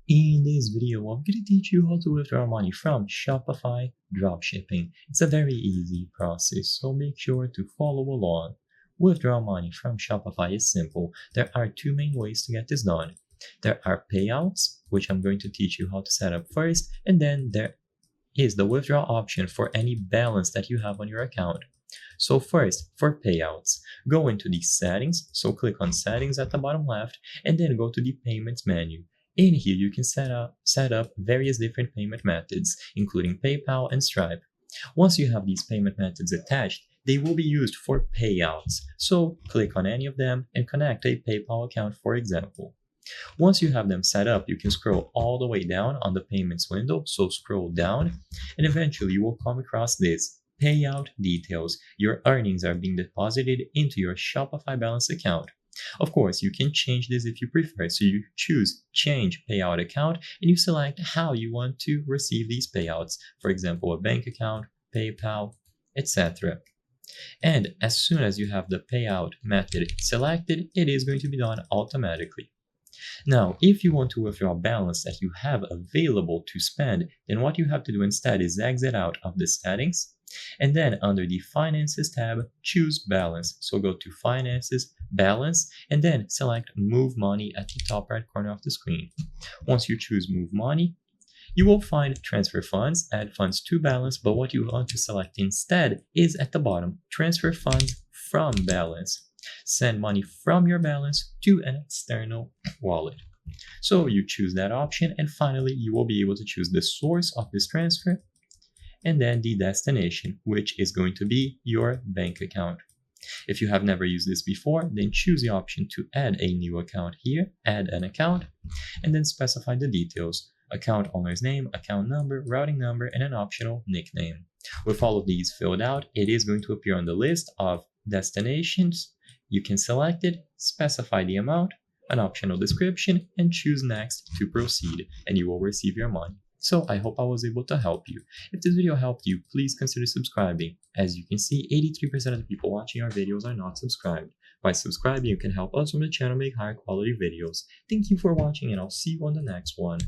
In this video, I'm going to teach you how to withdraw money from Shopify Dropshipping. It's a very easy process, so make sure to follow along. Withdraw money from Shopify is simple. There are two main ways to get this done. There are payouts, which I'm going to teach you how to set up first, and then there is the withdraw option for any balance that you have on your account. So first, for payouts, go into the settings, so click on settings at the bottom left, and then go to the payments menu. In here, you can set up various different payment methods, including PayPal and Stripe. Once you have these payment methods attached, they will be used for payouts. So click on any of them and connect a PayPal account, for example. Once you have them set up, you can scroll all the way down on the payments window. So scroll down and eventually you will come across this payout details. Your earnings are being deposited into your Shopify balance account. Of course, you can change this if you prefer. So you choose change payout account and you select how you want to receive these payouts. For example, a bank account, PayPal, etc. And as soon as you have the payout method selected, it is going to be done automatically. Now, if you want to withdraw balance that you have available to spend, then what you have to do instead is exit out of the settings, and then under the Finances tab, choose Balance. So go to Finances, Balance, and then select Move Money at the top right corner of the screen. Once you choose Move Money, you will find Transfer Funds, Add Funds to Balance, but what you want to select instead is at the bottom, Transfer Funds from Balance. Send money from your balance to an external wallet. So you choose that option, and finally you will be able to choose the source of this transfer and then the destination, which is going to be your bank account. If you have never used this before, then choose the option to add a new account here, add an account, and then specify the details: account owner's name, account number, routing number, and an optional nickname. With all of these filled out, it is going to appear on the list of destinations. You can select it, specify the amount, an optional description, and choose next to proceed, and you will receive your money. So I hope I was able to help you. If this video helped you, please consider subscribing. As you can see, 83% of the people watching our videos are not subscribed. By subscribing, you can help us on the channel make higher quality videos. Thank you for watching, and I'll see you on the next one.